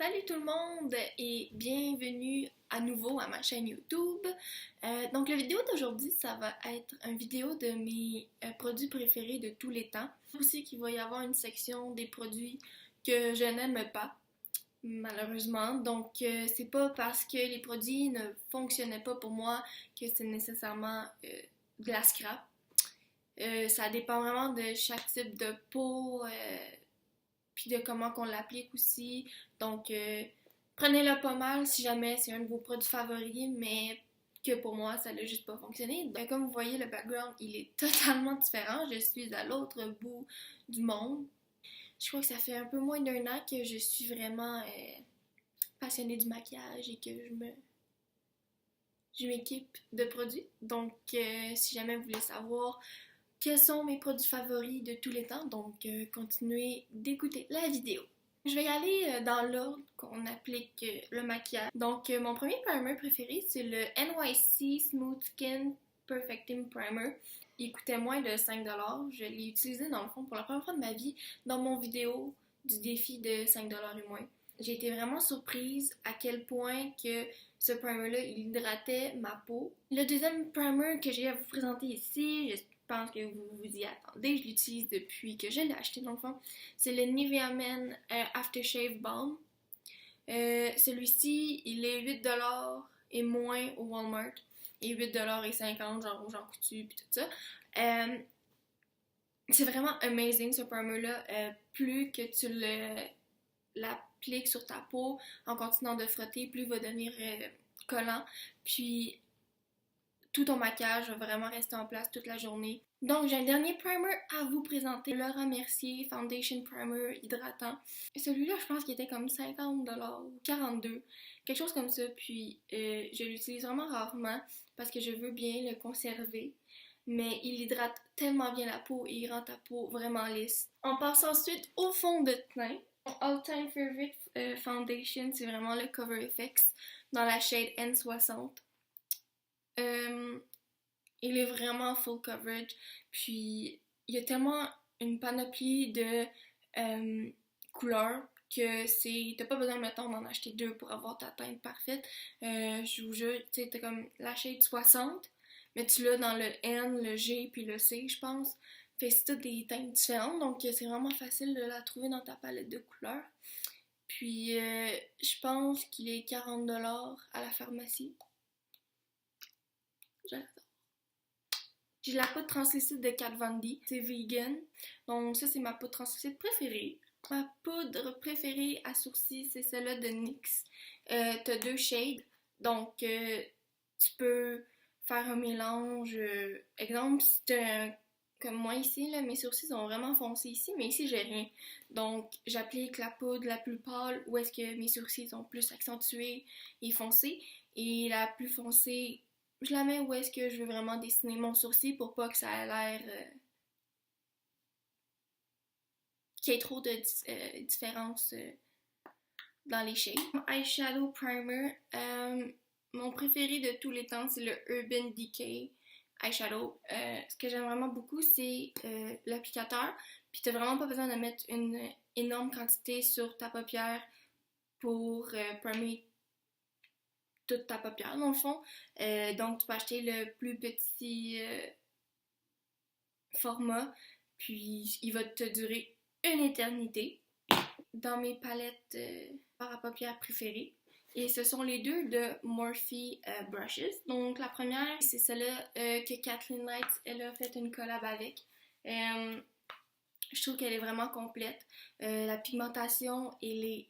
Salut tout le monde et bienvenue à nouveau à ma chaîne YouTube. Donc la vidéo d'aujourd'hui, ça va être une vidéo de mes produits préférés de tous les temps. Aussi qu'il va y avoir une section des produits que je n'aime pas, malheureusement. Donc c'est pas parce que les produits ne fonctionnaient pas pour moi que c'est nécessairement de la scrap. Ça dépend vraiment de chaque type de peau. Puis de comment qu'on l'applique aussi. Donc, prenez-le pas mal si jamais c'est un de vos produits favoris, mais que pour moi, ça n'a juste pas fonctionné. Ben, comme vous voyez, le background, il est totalement différent. Je suis à l'autre bout du monde. Je crois que ça fait un peu moins d'un an que je suis vraiment passionnée du maquillage et que je m'équipe de produits. Donc, si jamais vous voulez savoir quels sont mes produits favoris de tous les temps, donc continuez d'écouter la vidéo. Je vais y aller dans l'ordre qu'on applique le maquillage. Donc mon premier primer préféré, c'est le NYC Smooth Skin Perfecting Primer. Il coûtait moins de 5$. Je l'ai utilisé dans le fond pour la première fois de ma vie dans mon vidéo du défi de 5$ et moins. J'ai été vraiment surprise à quel point que ce primer-là, il hydratait ma peau. Le deuxième primer que j'ai à vous présenter ici, je pense que vous vous y attendez, je l'utilise depuis que je l'ai acheté dans le fond, c'est le Nivea Men Aftershave Balm. Celui-ci, il est 8$ et moins au Walmart et 8,50$ genre au Jean Coutu puis tout ça. C'est vraiment amazing ce primer-là. Plus que tu l'appliques sur ta peau en continuant de frotter, plus il va devenir collant. Puis tout ton maquillage va vraiment rester en place toute la journée. Donc, j'ai un dernier primer à vous présenter, Laura Mercier Foundation Primer Hydratant. Celui-là, je pense qu'il était comme 50$ ou 42$, quelque chose comme ça. Puis, je l'utilise vraiment rarement parce que je veux bien le conserver. Mais il hydrate tellement bien la peau et il rend ta peau vraiment lisse. On passe ensuite au fond de teint. Mon all-time favorite foundation, c'est vraiment le Cover FX dans la shade N60. Il est vraiment full coverage, puis il y a tellement une panoplie de couleurs que t'as pas besoin, mettons, d'en acheter deux pour avoir ta teinte parfaite. Je vous jure, tu sais, t'as comme la shade 60, mais tu l'as dans le N, le G, puis le C, je pense. Fait que c'est toutes des teintes différentes, donc c'est vraiment facile de la trouver dans ta palette de couleurs. Puis, je pense qu'il est 40$ à la pharmacie. J'adore. J'ai la poudre translucide de Kat Von D, c'est vegan, donc ça c'est ma poudre translucide préférée. Ma poudre préférée à sourcils, c'est celle-là de NYX. T'as deux shades, donc tu peux faire un mélange. Exemple, si t'as comme moi ici, là, mes sourcils sont vraiment foncés ici, mais ici j'ai rien. Donc j'applique la poudre la plus pâle où est-ce que mes sourcils sont plus accentués et foncés, et la plus foncée, je la mets où est-ce que je veux vraiment dessiner mon sourcil pour pas que ça ait l'air qu'il y ait trop de différence dans les shades. Eyeshadow primer, mon préféré de tous les temps, c'est le Urban Decay eyeshadow. Ce que j'aime vraiment beaucoup, c'est l'applicateur. Puis t'as vraiment pas besoin de mettre une énorme quantité sur ta paupière pour primer toute ta paupière dans le fond. Donc tu peux acheter le plus petit format, puis il va te durer une éternité. Dans mes palettes fards à paupières préférées, et ce sont les deux de Morphe Brushes. Donc la première, c'est celle-là que Kathleen Lights, elle a fait une collab avec. Je trouve qu'elle est vraiment complète. La pigmentation, elle est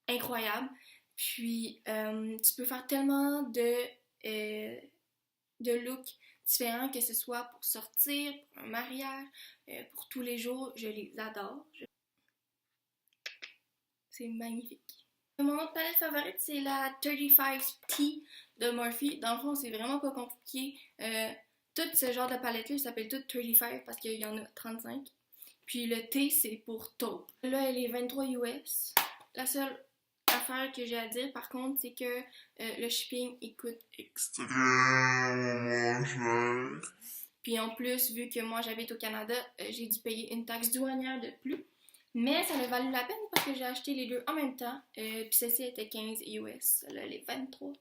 incroyable. Puis tu peux faire tellement de looks différents, que ce soit pour sortir, pour un mariage, pour tous les jours. Je les adore. C'est magnifique. Mon autre palette favorite, c'est la 35T de Morphe. Dans le fond, c'est vraiment pas compliqué. Tout ce genre de palette-là, ça s'appelle tout 35 parce qu'il y en a 35. Puis le T, c'est pour taupe. Là, elle est 23 US. La seule affaire que j'ai à dire, par contre, c'est que le shipping, il coûte extrêmement cher. Puis en plus, vu que moi, j'habite au Canada, j'ai dû payer une taxe douanière de plus. Mais ça a valu la peine parce que j'ai acheté les deux en même temps. Puis celle-ci était 15 US, là, les 23.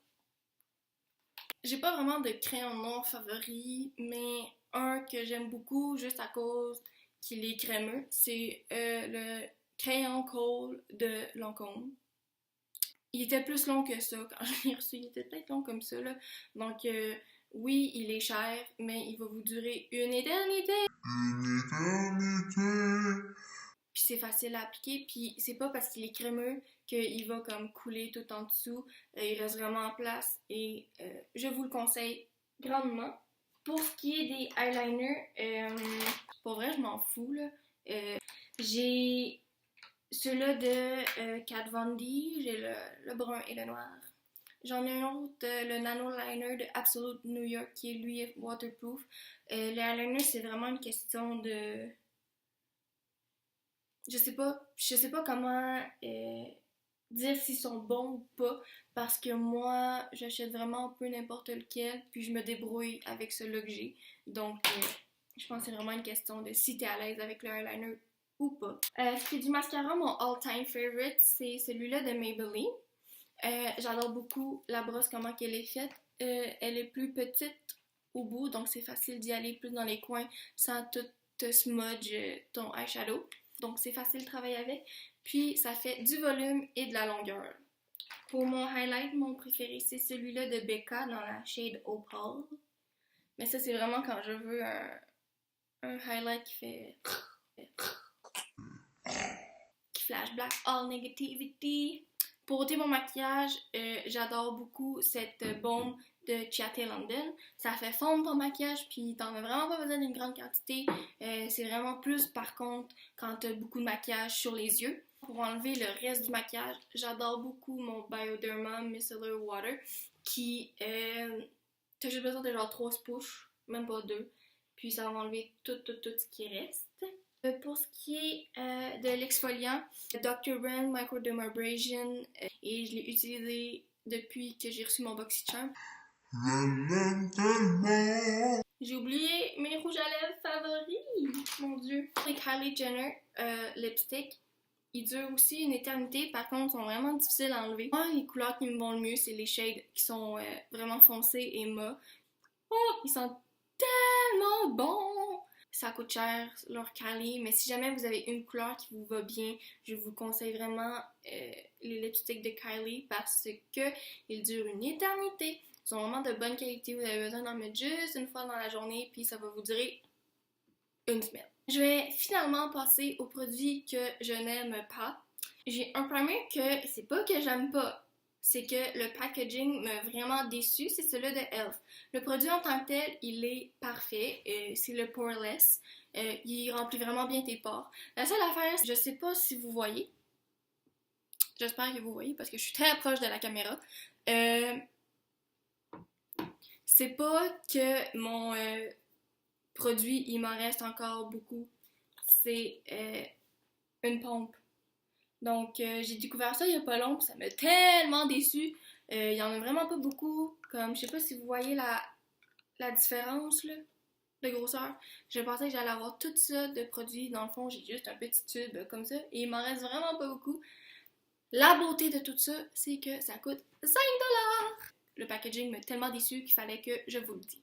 J'ai pas vraiment de crayon noir favori, mais un que j'aime beaucoup juste à cause qu'il est crémeux, c'est le crayon Kohl de Lancôme. Il était plus long que ça quand je l'ai reçu, il était peut-être long comme ça là. Donc oui, il est cher, mais il va vous durer une éternité. Une éternité. Puis c'est facile à appliquer, puis c'est pas parce qu'il est crémeux qu'il va comme couler tout en dessous. Il reste vraiment en place et je vous le conseille grandement. Pour ce qui est des eyeliners, pour vrai, je m'en fous là. J'ai ceux-là de Kat Von D, j'ai le brun et le noir. J'en ai un autre, le Nano Liner de Absolute New York, qui est lui waterproof. Les eyeliners, c'est vraiment une question de... Je sais pas comment dire s'ils sont bons ou pas, parce que moi, j'achète vraiment un peu n'importe lequel, puis je me débrouille avec celui que j'ai. Donc, je pense que c'est vraiment une question de si t'es à l'aise avec le eyeliner ou pas. Ce qui est du mascara, mon all-time favorite, c'est celui-là de Maybelline. J'adore beaucoup la brosse, comment qu'elle est faite. Elle est plus petite au bout, donc c'est facile d'y aller plus dans les coins sans tout te smudge ton eyeshadow. Donc c'est facile de travailler avec. Puis ça fait du volume et de la longueur. Pour mon highlight, mon préféré, c'est celui-là de Becca dans la shade Opal. Mais ça, c'est vraiment quand je veux un highlight qui fait... qui flash black all negativity. Pour ôter mon maquillage, j'adore beaucoup cette baume de Chiaté London. Ça fait fondre ton maquillage, puis t'en as vraiment pas besoin d'une grande quantité. C'est vraiment plus, par contre, quand t'as beaucoup de maquillage sur les yeux. Pour enlever le reste du maquillage, j'adore beaucoup mon Bioderma Micellar Water, qui, t'as juste besoin de genre 3 pushs, même pas 2. Puis ça va enlever tout ce qui reste. Pour ce qui est de l'exfoliant, Dr. Brand Microdermabrasion, et je l'ai utilisé depuis que j'ai reçu mon BoxyCharm. J'ai oublié mes rouges à lèvres favoris, mon dieu. Les Kylie Jenner lipstick, ils durent aussi une éternité, par contre ils sont vraiment difficiles à enlever. Moi, les couleurs qui me vont le mieux, c'est les shades qui sont vraiment foncés et mat. Oh, ils sont tellement bons! Ça coûte cher, leur Kylie, mais si jamais vous avez une couleur qui vous va bien, je vous conseille vraiment les lipsticks de Kylie parce que ils durent une éternité. Ils sont vraiment de bonne qualité, vous avez besoin d'en mettre juste une fois dans la journée, puis ça va vous durer une semaine. Je vais finalement passer aux produits que je n'aime pas. J'ai un primer que c'est pas que j'aime pas, c'est que le packaging m'a vraiment déçu, c'est celui de e.l.f. Le produit en tant que tel, il est parfait, c'est le Poreless. Il remplit vraiment bien tes pores. La seule affaire, je sais pas si vous voyez, j'espère que vous voyez parce que je suis très proche de la caméra. C'est pas que mon produit, il m'en reste encore beaucoup. C'est une pompe. Donc, j'ai découvert ça il y a pas long, puis ça m'a tellement déçue. Il y en a vraiment pas beaucoup. Comme, je sais pas si vous voyez la différence, là, de grosseur. Je pensais que j'allais avoir tout ça de produits. Dans le fond, j'ai juste un petit tube comme ça. Et il m'en reste vraiment pas beaucoup. La beauté de tout ça, c'est que ça coûte 5$. Le packaging m'a tellement déçue qu'il fallait que je vous le dise.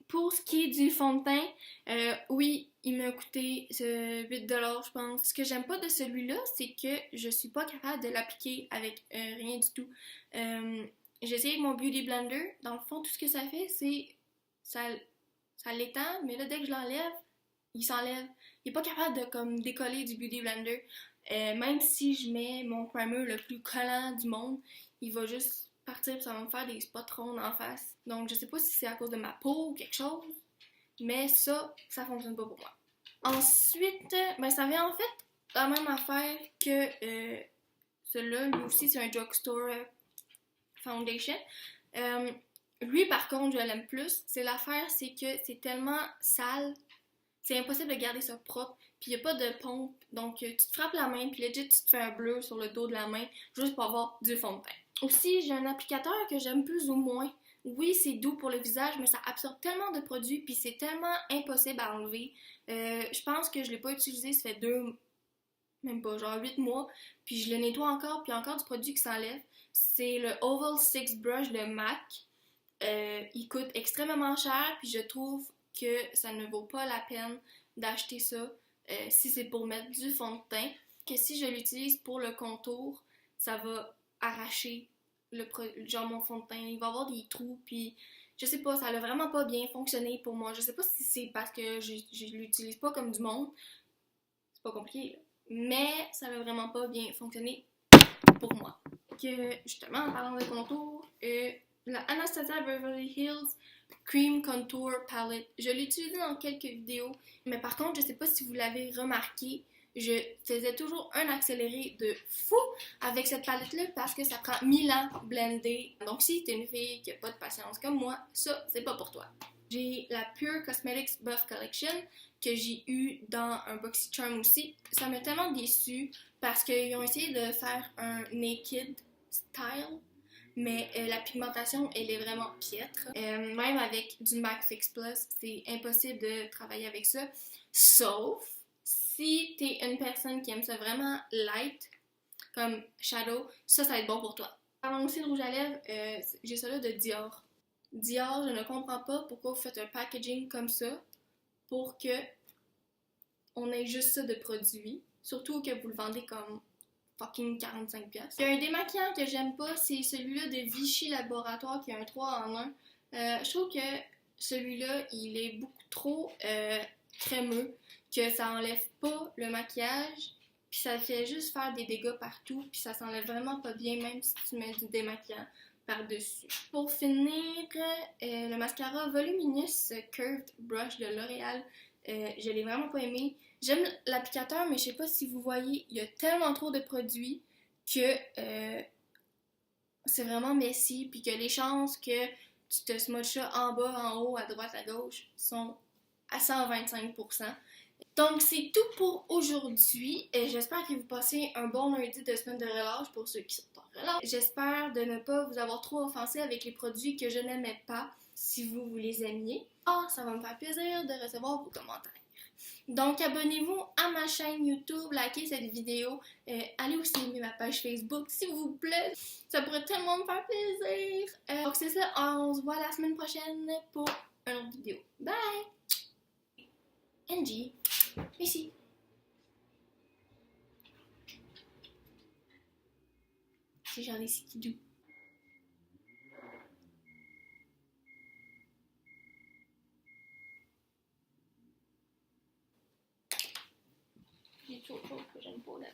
Pour ce qui est du fond de teint, oui, il m'a coûté 8$, je pense. Ce que j'aime pas de celui-là, c'est que je suis pas capable de l'appliquer avec rien du tout. J'ai essayé avec mon Beauty Blender. Dans le fond, tout ce que ça fait, c'est... Ça l'étend, mais là, dès que je l'enlève, il s'enlève. Il est pas capable de comme décoller du Beauty Blender. Même si je mets mon primer le plus collant du monde, il va juste partir et ça va me faire des spots ronds en face. Donc je sais pas si c'est à cause de ma peau ou quelque chose, mais ça fonctionne pas pour moi. Ensuite, ben ça vient en fait la même affaire que celui-là. Lui aussi c'est un drugstore foundation. Lui par contre je l'aime plus. C'est l'affaire, c'est que c'est tellement sale, c'est impossible de garder ça propre. Puis il n'y a pas de pompe, donc tu te frappes la main, puis legit tu te fais un bleu sur le dos de la main juste pour avoir du fond de teint. Aussi, j'ai un applicateur que j'aime plus ou moins. Oui, c'est doux pour le visage, mais ça absorbe tellement de produits, puis c'est tellement impossible à enlever. Je pense que je l'ai pas utilisé, ça fait même pas, genre 8 mois, puis je le nettoie encore, puis encore du produit qui s'enlève. C'est le Oval 6 Brush de MAC. Il coûte extrêmement cher, puis je trouve que ça ne vaut pas la peine d'acheter ça si c'est pour mettre du fond de teint, que si je l'utilise pour le contour, ça va arracher genre mon fond de teint, il va avoir des trous, puis je sais pas, ça a vraiment pas bien fonctionné pour moi. Je sais pas si c'est parce que je l'utilise pas comme du monde, c'est pas compliqué, là. Mais ça a vraiment pas bien fonctionné pour moi. Que justement, en parlant de contour, la Anastasia Beverly Hills Cream Contour Palette, je l'ai utilisée dans quelques vidéos, mais par contre, je sais pas si vous l'avez remarqué, je faisais toujours un accéléré de fou avec cette palette-là parce que ça prend 1000 ans blender. Donc si t'es une fille qui a pas de patience comme moi, ça, c'est pas pour toi. J'ai la Pure Cosmetics Buff Collection que j'ai eu dans un BoxyCharm aussi. Ça m'a tellement déçue parce qu'ils ont essayé de faire un naked style, mais la pigmentation, elle est vraiment piètre. Même avec du MAC Fix Plus, c'est impossible de travailler avec ça. Sauf si t'es une personne qui aime ça vraiment light, comme Shadow, ça va être bon pour toi. Parlons aussi de rouge à lèvres, j'ai ça là de Dior. Dior, je ne comprends pas pourquoi vous faites un packaging comme ça pour que on ait juste ça de produit, surtout que vous le vendez comme fucking 45$. Il y a un démaquillant que j'aime pas, c'est celui-là de Vichy Laboratoire qui a un 3 en 1. Je trouve que celui-là, il est beaucoup trop crémeux, que ça enlève pas le maquillage, puis ça fait juste faire des dégâts partout, puis ça s'enlève vraiment pas bien, même si tu mets du démaquillant par-dessus. Pour finir, le mascara Voluminous Curved Brush de L'Oréal, je l'ai vraiment pas aimé. J'aime l'applicateur, mais je sais pas si vous voyez, il y a tellement trop de produits que c'est vraiment messy, puis que les chances que tu te smudges ça en bas, en haut, à droite, à gauche sont à 125%. Donc c'est tout pour aujourd'hui. J'espère que vous passez un bon lundi de semaine de relâche pour ceux qui sont en relâche. J'espère de ne pas vous avoir trop offensé avec les produits que je n'aimais pas, si vous les aimiez. Ça va me faire plaisir de recevoir vos commentaires. Donc, abonnez-vous à ma chaîne YouTube, likez cette vidéo, allez aussi aimer ma page Facebook, s'il vous plaît. Ça pourrait tellement me faire plaisir. Donc, c'est ça, on se voit la semaine prochaine pour une autre vidéo. Bye! Angie, ici. C'est genre des skidoo. Il y a toujours autre chose que j'aime pas là.